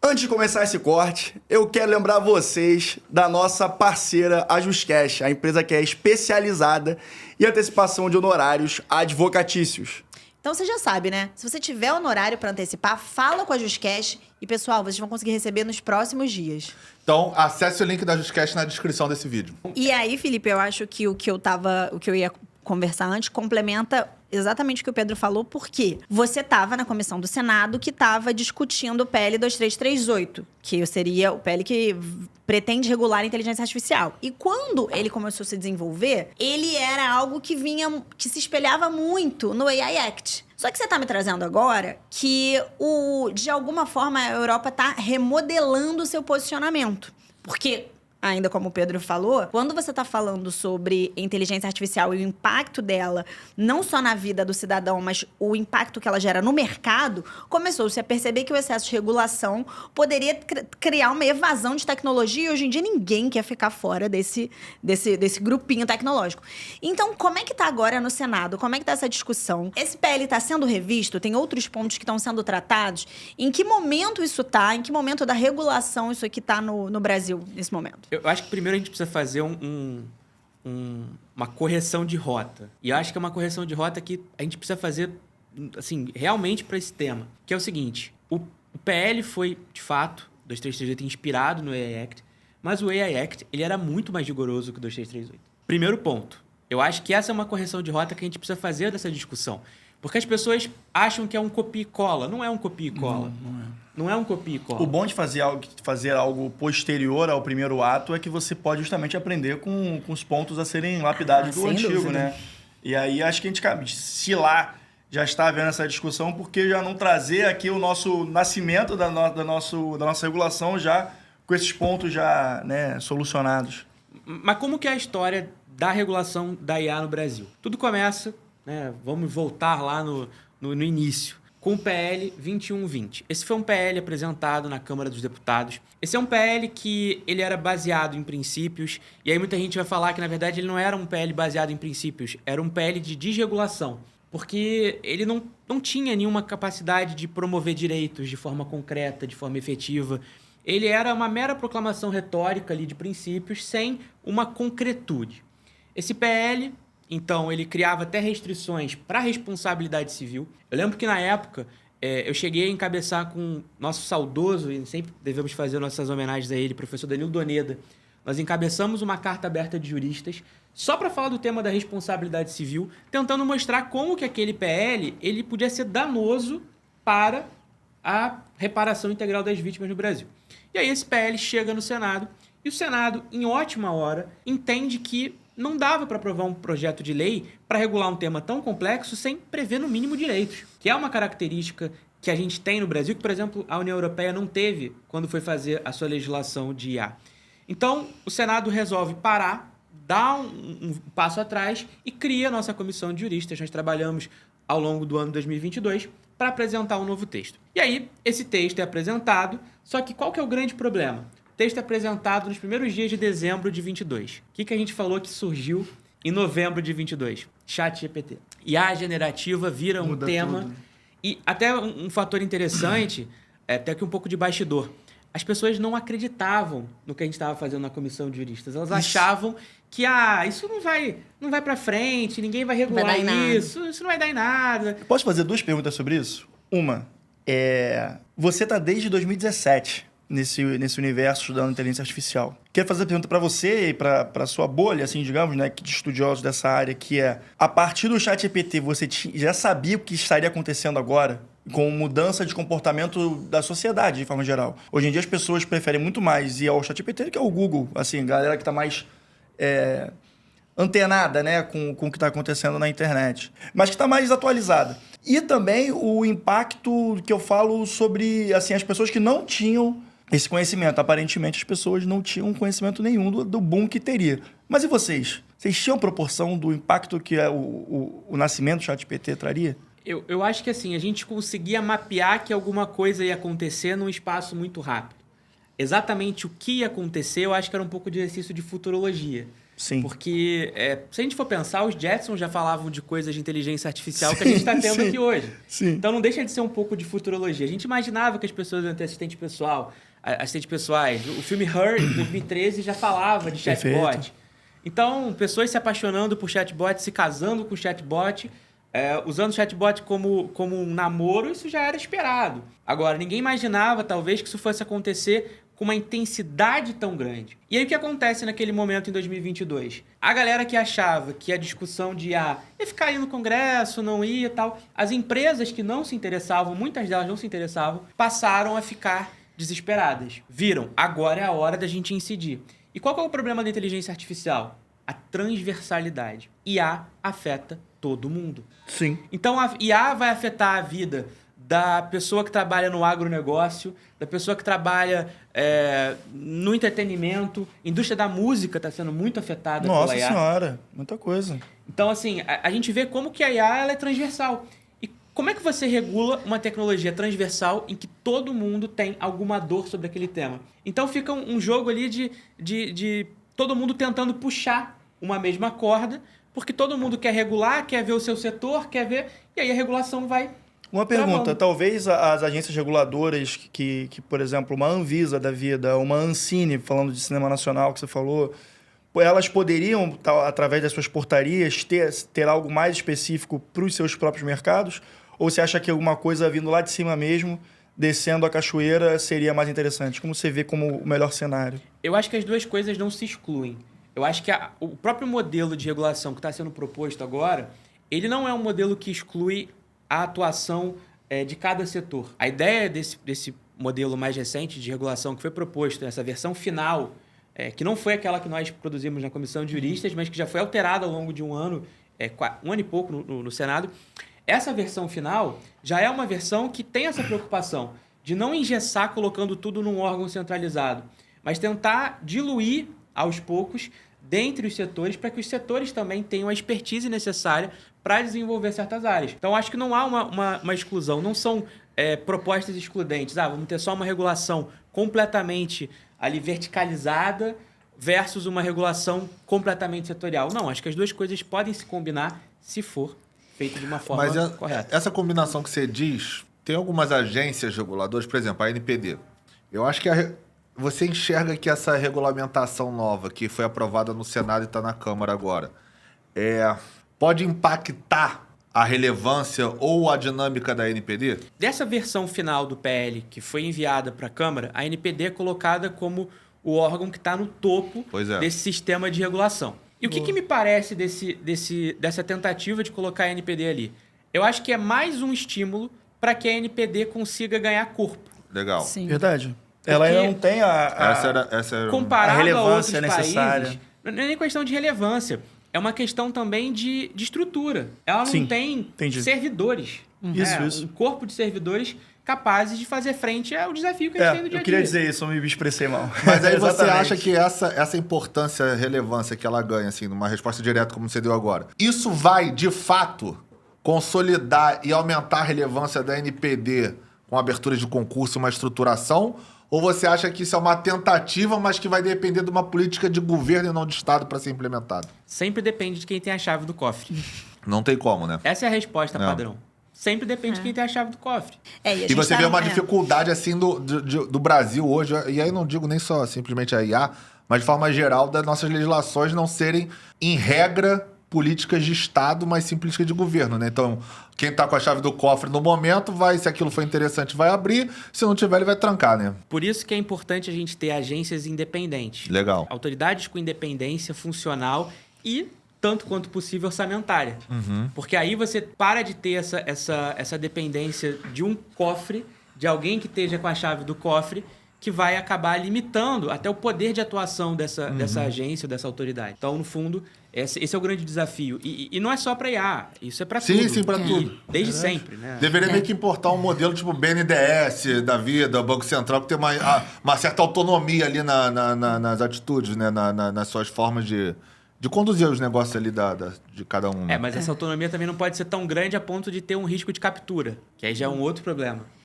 Antes de começar esse corte, eu quero lembrar vocês da nossa parceira, a JustCash, a empresa que é especializada em antecipação de honorários advocatícios. Então você já sabe, né? Se você tiver honorário para antecipar, fala com a JustCash e, pessoal, vocês vão conseguir receber nos próximos dias. Então, acesse o link da JustCash na descrição desse vídeo. E aí, Felipe, eu acho que o que eu ia conversar antes complementa exatamente o que o Pedro falou, porque você estava na comissão do Senado que estava discutindo o PL 2338, que seria o PL que pretende regular a inteligência artificial. E quando ele começou a se desenvolver, ele era algo que que se espelhava muito no AI Act. Só que você está me trazendo agora que, de alguma forma, a Europa está remodelando o seu posicionamento. Porque, ainda como o Pedro falou, quando você está falando sobre inteligência artificial e o impacto dela, não só na vida do cidadão, mas o impacto que ela gera no mercado, começou-se a perceber que o excesso de regulação poderia criar uma evasão de tecnologia e hoje em dia ninguém quer ficar fora desse grupinho tecnológico. Então, como é que está agora no Senado? Como é que está essa discussão? Esse PL está sendo revisto? Tem outros pontos que estão sendo tratados? Em que momento isso está? Em que momento da regulação isso aqui está no Brasil, nesse momento? Eu acho que primeiro a gente precisa fazer uma correção de rota. E eu acho que é uma correção de rota que a gente precisa fazer, assim, realmente para esse tema. Que é o seguinte, o PL foi, de fato, 2338 inspirado no AI Act, mas o AI Act, ele era muito mais rigoroso que o 2338. Primeiro ponto, eu acho que essa é uma correção de rota que a gente precisa fazer dessa discussão. Porque as pessoas acham que é um copia e cola. Não é um copia e cola. Não é um copia e cola. O bom de fazer algo posterior ao primeiro ato é que você pode justamente aprender com os pontos a serem lapidados do antigo, dúvida, né? E aí acho que a gente, se lá já está havendo essa discussão, por que já não trazer aqui o nosso nascimento da nossa regulação já com esses pontos já, né, solucionados? Mas como que é a história da regulação da IA no Brasil? Tudo começa, né, vamos voltar lá no início, com o PL 2120. Esse foi um PL apresentado na Câmara dos Deputados. Esse é um PL que ele era baseado em princípios, e aí muita gente vai falar que, na verdade, ele não era um PL baseado em princípios, era um PL de desregulação, porque ele não tinha nenhuma capacidade de promover direitos de forma concreta, de forma efetiva. Ele era uma mera proclamação retórica ali de princípios, sem uma concretude. Esse PL... Então, ele criava até restrições para a responsabilidade civil. Eu lembro que, na época, eu cheguei a encabeçar com nosso saudoso, e sempre devemos fazer nossas homenagens a ele, professor Danilo Doneda. Nós encabeçamos uma carta aberta de juristas só para falar do tema da responsabilidade civil, tentando mostrar como que aquele PL ele podia ser danoso para a reparação integral das vítimas no Brasil. E aí esse PL chega no Senado, e o Senado, em ótima hora, entende que não dava para aprovar um projeto de lei para regular um tema tão complexo sem prever no mínimo direitos, que é uma característica que a gente tem no Brasil, que, por exemplo, a União Europeia não teve quando foi fazer a sua legislação de IA. Então, o Senado resolve parar, dá um passo atrás e cria a nossa comissão de juristas. Nós trabalhamos ao longo do ano 2022 para apresentar um novo texto. E aí, esse texto é apresentado, só que qual que é o grande problema? Texto apresentado nos primeiros dias de dezembro de 22. O que a gente falou que surgiu em novembro de 22? ChatGPT. IA generativa vira um tema. Tudo. E até um fator interessante, até que um pouco de bastidor. As pessoas não acreditavam no que a gente estava fazendo na comissão de juristas. Elas achavam que isso não vai para frente, ninguém vai regular isso não vai dar em nada. Posso fazer duas perguntas sobre isso? Uma, você está desde 2017... Nesse universo estudando inteligência artificial. Quero fazer a pergunta para você e para a sua bolha, assim, digamos, né, de estudiosos dessa área, que é, a partir do ChatGPT, você já sabia o que estaria acontecendo agora com mudança de comportamento da sociedade, de forma geral? Hoje em dia as pessoas preferem muito mais ir ao ChatGPT do que ao Google, assim, galera que está mais antenada, né, com o que está acontecendo na internet, mas que está mais atualizada. E também o impacto que eu falo sobre, assim, as pessoas que não tinham esse conhecimento. Aparentemente, as pessoas não tinham conhecimento nenhum do boom que teria. Mas e vocês? Vocês tinham proporção do impacto que o nascimento do ChatGPT traria? Eu acho que assim, a gente conseguia mapear que alguma coisa ia acontecer num espaço muito rápido. Exatamente o que ia acontecer, eu acho que era um pouco de exercício de futurologia. Sim. Porque, se a gente for pensar, os Jetsons já falavam de coisas de inteligência artificial que a gente está tendo aqui hoje. Sim. Então, não deixa de ser um pouco de futurologia. A gente imaginava que as pessoas iam ter assistentes pessoais. O filme Her, de 2013, já falava de chatbot. Perfeito. Então, pessoas se apaixonando por chatbot, se casando com chatbot, usando o chatbot como um namoro, isso já era esperado. Agora, ninguém imaginava, talvez, que isso fosse acontecer com uma intensidade tão grande. E aí, o que acontece naquele momento, em 2022? A galera que achava que a discussão de IA ia ficar aí no Congresso, não ia e tal, as empresas que não se interessavam, muitas delas não se interessavam, passaram a ficar desesperadas. Viram, agora é a hora da gente incidir. E qual que é o problema da inteligência artificial? A transversalidade. IA afeta todo mundo. Sim. Então, a IA vai afetar a vida da pessoa que trabalha no agronegócio, da pessoa que trabalha no entretenimento. A indústria da música está sendo muito afetada Nossa pela IA. senhora, muita coisa. Então, assim, a gente vê como que a IA ela é transversal. E como é que você regula uma tecnologia transversal em que todo mundo tem alguma dor sobre aquele tema? Então, fica um jogo ali de todo mundo tentando puxar uma mesma corda, porque todo mundo quer regular, quer ver o seu setor, quer ver... E aí a regulação vai... Uma pergunta, travando. talvez as agências reguladoras que, por exemplo, uma Anvisa da vida, uma Ancine, falando de cinema nacional que você falou, elas poderiam, através das suas portarias, ter algo mais específico para os seus próprios mercados? Ou você acha que alguma coisa vindo lá de cima mesmo, descendo a cachoeira, seria mais interessante? Como você vê como o melhor cenário? Eu acho que as duas coisas não se excluem. Eu acho que o próprio modelo de regulação que está sendo proposto agora, ele não é um modelo que exclui a atuação de cada setor. A ideia desse modelo mais recente de regulação que foi proposto, essa versão final, que não foi aquela que nós produzimos na Comissão de Juristas, mas que já foi alterada ao longo de um ano e pouco no Senado, essa versão final já é uma versão que tem essa preocupação de não engessar colocando tudo num órgão centralizado, mas tentar diluir aos poucos dentre os setores, para que os setores também tenham a expertise necessária para desenvolver certas áreas. Então, acho que não há uma exclusão, não são propostas excludentes. Vamos ter só uma regulação completamente ali verticalizada versus uma regulação completamente setorial. Não, acho que as duas coisas podem se combinar se for feito de uma forma correta. Essa combinação que você diz, tem algumas agências reguladoras, por exemplo, a NPD. Eu acho que você enxerga que essa regulamentação nova, que foi aprovada no Senado e está na Câmara agora, pode impactar a relevância ou a dinâmica da NPD? Dessa versão final do PL que foi enviada para a Câmara, a NPD é colocada como o órgão que está no topo desse sistema de regulação. E o que me parece dessa tentativa de colocar a NPD ali? Eu acho que é mais um estímulo para que a NPD consiga ganhar corpo. Legal. Sim. Verdade. Ela não tem Essa era comparado a relevância a outros necessária. países, não é nem questão de relevância. É uma questão também de estrutura. Ela não tem servidores. Isso. Um corpo de servidores capazes de fazer frente ao desafio que a gente tem no dia a dia. Eu queria dizer isso, eu me expressei mal. Mas aí você acha que essa importância, relevância que ela ganha, assim, numa resposta direta como você deu agora, isso vai, de fato, consolidar e aumentar a relevância da NPD com abertura de concurso, uma estruturação? Ou você acha que isso é uma tentativa, mas que vai depender de uma política de governo e não de Estado para ser implementada? Sempre depende de quem tem a chave do cofre. Não tem como, né? Essa é a resposta padrão. Sempre depende de quem tem a chave do cofre. E você vê uma dificuldade assim do Brasil hoje, e aí não digo nem só simplesmente a IA, mas de forma geral das nossas legislações não serem, em regra, políticas de Estado, mas sim políticas de governo, né? Então, quem está com a chave do cofre no momento, se aquilo for interessante, vai abrir, se não tiver, ele vai trancar, né? Por isso que é importante a gente ter agências independentes. Legal. Autoridades com independência funcional e, tanto quanto possível, orçamentária. Porque aí você para de ter essa dependência de um cofre, de alguém que esteja com a chave do cofre, que vai acabar limitando até o poder de atuação dessa agência, dessa autoridade. Então, no fundo, esse é o grande desafio. E não é só para IA, isso é para tudo. Sim, para tudo. Desde sempre, né? Deveria meio que importar um modelo tipo BNDES da vida, o Banco Central, que tem uma certa autonomia ali nas atitudes, né? Nas suas formas de conduzir os negócios ali de cada um. Né? Mas essa autonomia também não pode ser tão grande a ponto de ter um risco de captura, que aí já é um outro problema.